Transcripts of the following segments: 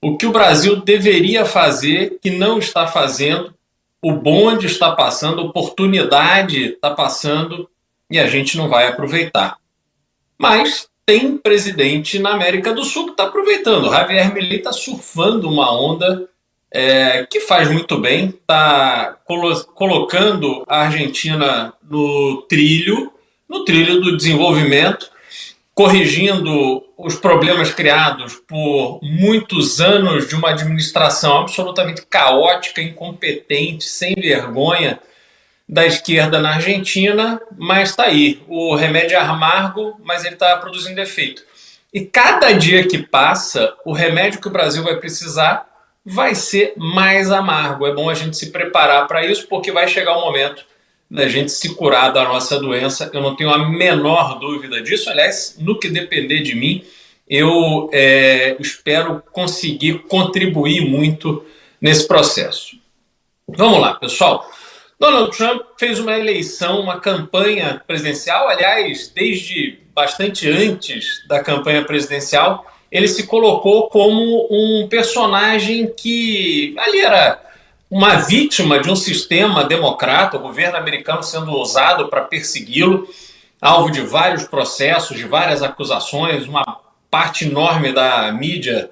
O que o Brasil deveria fazer, que não está fazendo, o bonde está passando, a oportunidade está passando e a gente não vai aproveitar. Mas tem presidente na América do Sul que está aproveitando. O Javier Milei está surfando uma onda que faz muito bem, está colocando a Argentina no trilho do desenvolvimento, corrigindo os problemas criados por muitos anos de uma administração absolutamente caótica, incompetente, sem vergonha da esquerda na Argentina, mas está aí. O remédio é amargo, mas ele está produzindo efeito. E cada dia que passa, o remédio que o Brasil vai precisar vai ser mais amargo. É bom a gente se preparar para isso, porque vai chegar o momento da gente se curar da nossa doença. Eu não tenho a menor dúvida disso. Aliás, no que depender de mim, eu espero conseguir contribuir muito nesse processo. Vamos lá, pessoal. Donald Trump fez uma eleição, uma campanha presidencial, aliás, desde bastante antes da campanha presidencial, ele se colocou como um personagem que ali era uma vítima de um sistema democrata, o governo americano sendo usado para persegui-lo, alvo de vários processos, de várias acusações, uma parte enorme da mídia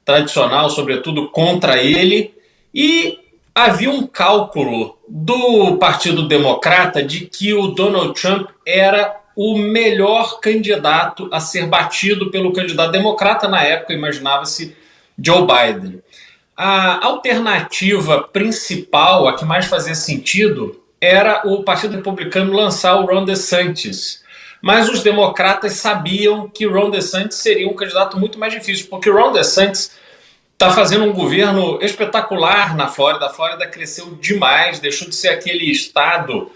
tradicional, sobretudo, contra ele, e havia um cálculo do Partido Democrata de que o Donald Trump era o melhor candidato a ser batido pelo candidato democrata. Na época, imaginava-se Joe Biden. A alternativa principal, a que mais fazia sentido, era o Partido Republicano lançar o Ron DeSantis. Mas os democratas sabiam que Ron DeSantis seria um candidato muito mais difícil, porque Ron DeSantis está fazendo um governo espetacular na Flórida. A Flórida cresceu demais, deixou de ser aquele estado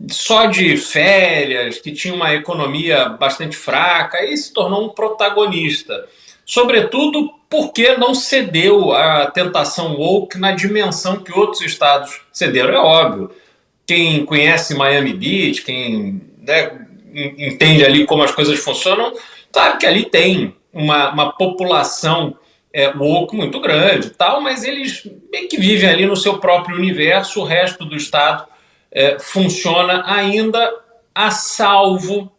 só de férias, que tinha uma economia bastante fraca, e se tornou um protagonista. Sobretudo porque não cedeu à tentação woke na dimensão que outros estados cederam. É óbvio, quem conhece Miami Beach, quem entende ali como as coisas funcionam, sabe que ali tem uma população woke muito grande e tal, mas eles meio que vivem ali no seu próprio universo. O resto do estado funciona ainda a salvo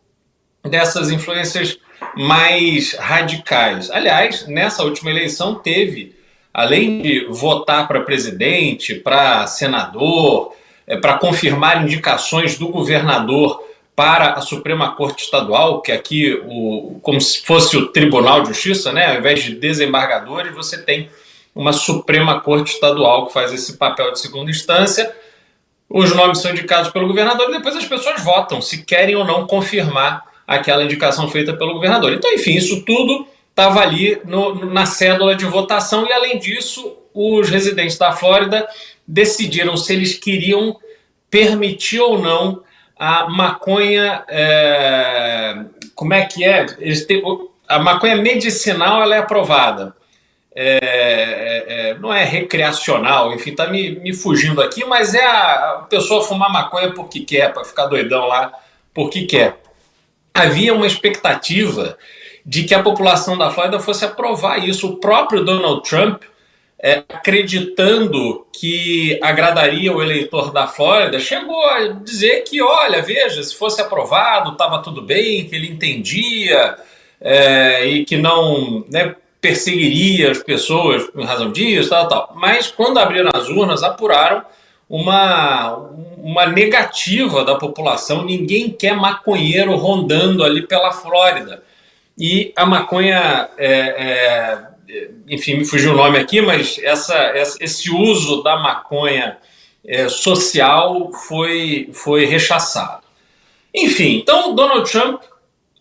dessas influências mais radicais. Aliás, nessa última eleição teve, além de votar para presidente, para senador, para confirmar indicações do governador para a Suprema Corte Estadual, que aqui, como se fosse o Tribunal de Justiça, né? Ao invés de desembargadores, você tem uma Suprema Corte Estadual que faz esse papel de segunda instância. Os nomes são indicados pelo governador e depois as pessoas votam se querem ou não confirmar aquela indicação feita pelo governador. Então, enfim, isso tudo estava ali na cédula de votação, e além disso, os residentes da Flórida decidiram se eles queriam permitir ou não a maconha, como é que é? A maconha medicinal, ela é aprovada. Não é recreacional, enfim, está me fugindo aqui, mas é a pessoa fumar maconha porque quer, para ficar doidão lá porque quer. Havia uma expectativa de que a população da Flórida fosse aprovar isso. O próprio Donald Trump, acreditando que agradaria o eleitor da Flórida, chegou a dizer que, olha, veja, se fosse aprovado, estava tudo bem, que ele entendia e que não perseguiria as pessoas em razão disso, tal. Mas quando abriram as urnas, apuraram uma negativa da população. Ninguém quer maconheiro rondando ali pela Flórida. E a maconha, enfim, me fugiu o nome aqui, mas esse uso da maconha social foi rechaçado. Enfim, então Donald Trump,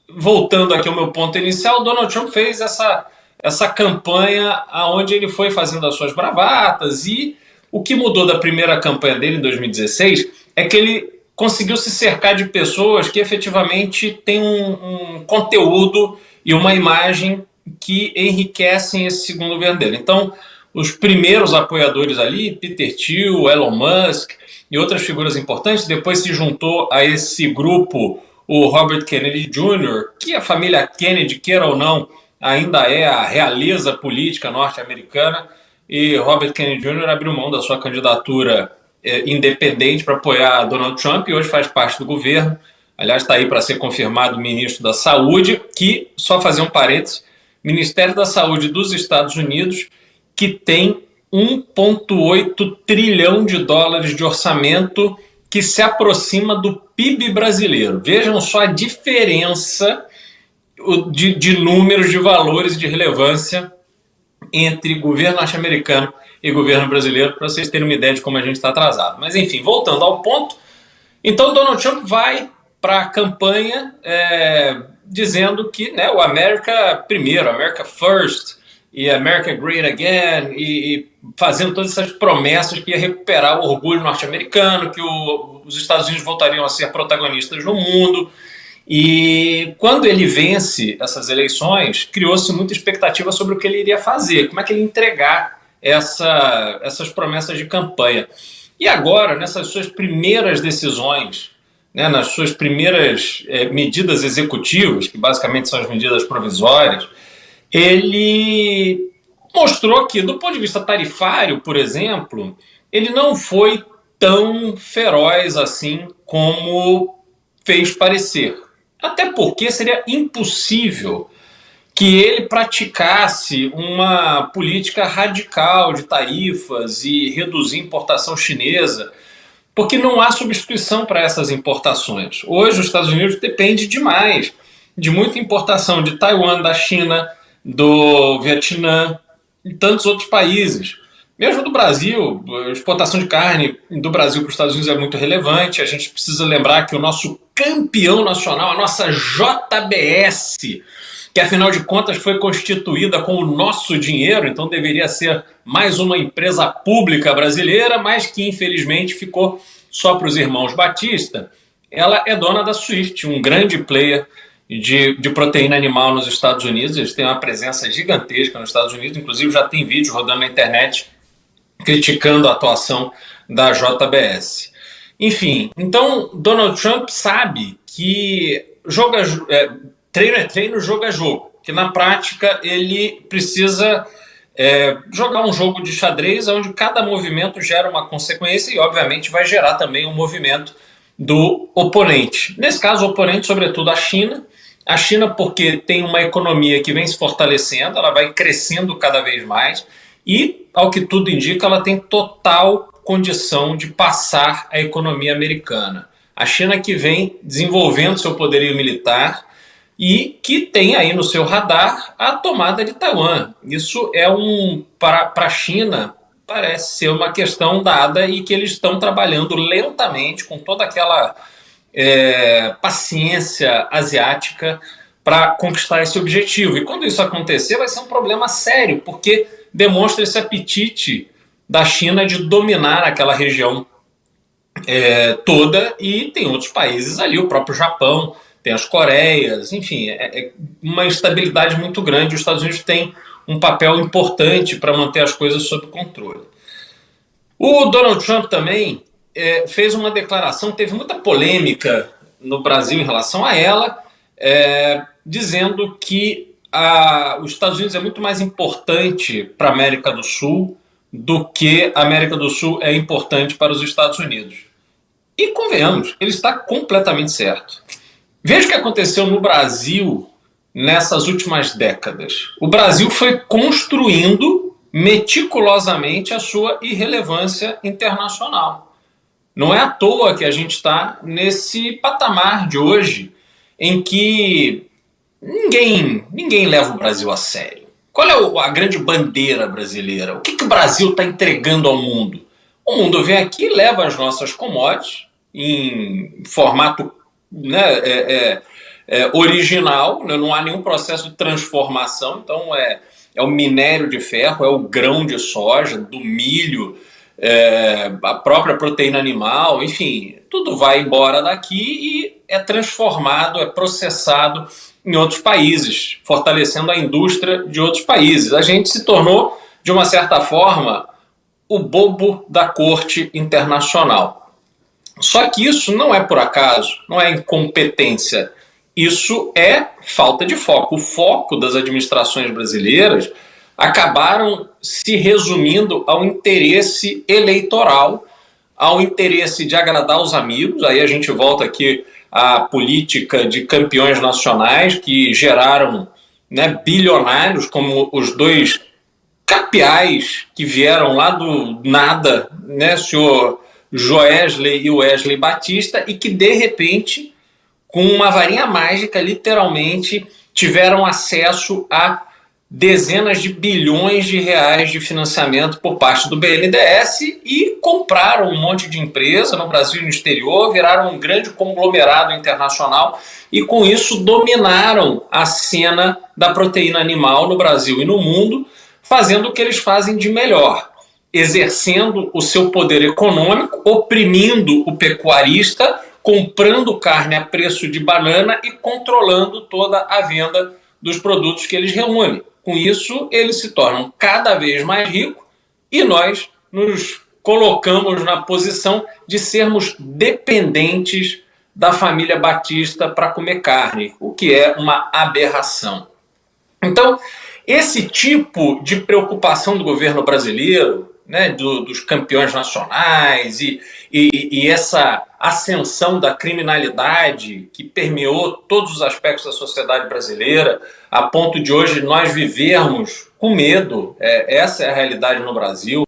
voltando aqui ao meu ponto inicial, Donald Trump fez essa campanha onde ele foi fazendo as suas bravatas, e o que mudou da primeira campanha dele em 2016 é que ele conseguiu se cercar de pessoas que efetivamente têm um conteúdo e uma imagem que enriquecem esse segundo governo dele. Então, os primeiros apoiadores ali, Peter Thiel, Elon Musk e outras figuras importantes, depois se juntou a esse grupo o Robert Kennedy Jr., que a família Kennedy, queira ou não, ainda é a realeza política norte-americana, e Robert Kennedy Jr. abriu mão da sua candidatura independente para apoiar Donald Trump e hoje faz parte do governo. Aliás, está aí para ser confirmado ministro da Saúde, que, só fazer um parênteses, Ministério da Saúde dos Estados Unidos, que tem 1,8 trilhão de dólares de orçamento, que se aproxima do PIB brasileiro. Vejam só a diferença de números, de valores, de relevância entre governo norte-americano e governo brasileiro, para vocês terem uma ideia de como a gente está atrasado. Mas, enfim, voltando ao ponto, então Donald Trump vai para a campanha dizendo que, né, o America primeiro, America first, e America great again, e fazendo todas essas promessas que ia recuperar o orgulho norte-americano, que os Estados Unidos voltariam a ser protagonistas no mundo. E quando ele vence essas eleições, criou-se muita expectativa sobre o que ele iria fazer, como é que ele ia entregar essas promessas de campanha. E agora, nessas suas primeiras decisões, né, nas suas primeiras medidas executivas, que basicamente são as medidas provisórias, ele mostrou que, do ponto de vista tarifário, por exemplo, ele não foi tão feroz assim como fez parecer. Até porque seria impossível que ele praticasse uma política radical de tarifas e reduzir a importação chinesa, porque não há substituição para essas importações. Hoje os Estados Unidos dependem demais de muita importação de Taiwan, da China, do Vietnã e tantos outros países. Mesmo do Brasil, a exportação de carne do Brasil para os Estados Unidos é muito relevante. A gente precisa lembrar que o nosso campeão nacional, a nossa JBS, que afinal de contas foi constituída com o nosso dinheiro, então deveria ser mais uma empresa pública brasileira, mas que infelizmente ficou só para os irmãos Batista. Ela é dona da Swift, um grande player de proteína animal nos Estados Unidos. Eles têm uma presença gigantesca nos Estados Unidos, inclusive já tem vídeo rodando na internet criticando a atuação da JBS. Enfim, então Donald Trump sabe que treino é treino, jogo é jogo, que na prática ele precisa jogar um jogo de xadrez onde cada movimento gera uma consequência e obviamente vai gerar também um movimento do oponente. Nesse caso, o oponente, sobretudo a China, porque tem uma economia que vem se fortalecendo, ela vai crescendo cada vez mais e, ao que tudo indica, ela tem total condição de passar a economia americana. A China que vem desenvolvendo seu poderio militar e que tem aí no seu radar a tomada de Taiwan. Isso é para a China, parece ser uma questão dada e que eles estão trabalhando lentamente com toda aquela paciência asiática para conquistar esse objetivo. E quando isso acontecer, vai ser um problema sério, porque demonstra esse apetite da China de dominar aquela região toda, e tem outros países ali, o próprio Japão, tem as Coreias, enfim, é uma instabilidade muito grande. Os Estados Unidos têm um papel importante para manter as coisas sob controle. O Donald Trump também fez uma declaração, teve muita polêmica no Brasil em relação a ela, dizendo que os Estados Unidos é muito mais importante para a América do Sul do que a América do Sul é importante para os Estados Unidos. E convenhamos, ele está completamente certo. Veja o que aconteceu no Brasil nessas últimas décadas. O Brasil foi construindo meticulosamente a sua irrelevância internacional. Não é à toa que a gente está nesse patamar de hoje em que ninguém leva o Brasil a sério. Qual é a grande bandeira brasileira? O que o Brasil está entregando ao mundo? O mundo vem aqui e leva as nossas commodities em formato original, né? Não há nenhum processo de transformação, então é o minério de ferro, é o grão de soja, do milho, a própria proteína animal, enfim, tudo vai embora daqui e é transformado, é processado em outros países, fortalecendo a indústria de outros países. A gente se tornou, de uma certa forma, o bobo da corte internacional. Só que isso não é por acaso, não é incompetência. Isso é falta de foco. O foco das administrações brasileiras acabaram se resumindo ao interesse eleitoral, ao interesse de agradar os amigos. Aí a gente volta aqui à política de campeões nacionais que geraram, né, bilionários, como os dois capiais que vieram lá do nada, né, o senhor Joesley e o Wesley Batista, e que de repente, com uma varinha mágica, literalmente, tiveram acesso a dezenas de bilhões de reais de financiamento por parte do BNDES e compraram um monte de empresa no Brasil e no exterior, viraram um grande conglomerado internacional e com isso dominaram a cena da proteína animal no Brasil e no mundo, fazendo o que eles fazem de melhor, exercendo o seu poder econômico, oprimindo o pecuarista, comprando carne a preço de banana e controlando toda a venda dos produtos que eles reúnem. Com isso, eles se tornam cada vez mais ricos e nós nos colocamos na posição de sermos dependentes da família Batista para comer carne, o que é uma aberração. Então, esse tipo de preocupação do governo brasileiro, né, dos campeões nacionais e essa ascensão da criminalidade que permeou todos os aspectos da sociedade brasileira, a ponto de hoje nós vivermos com medo, essa é a realidade no Brasil.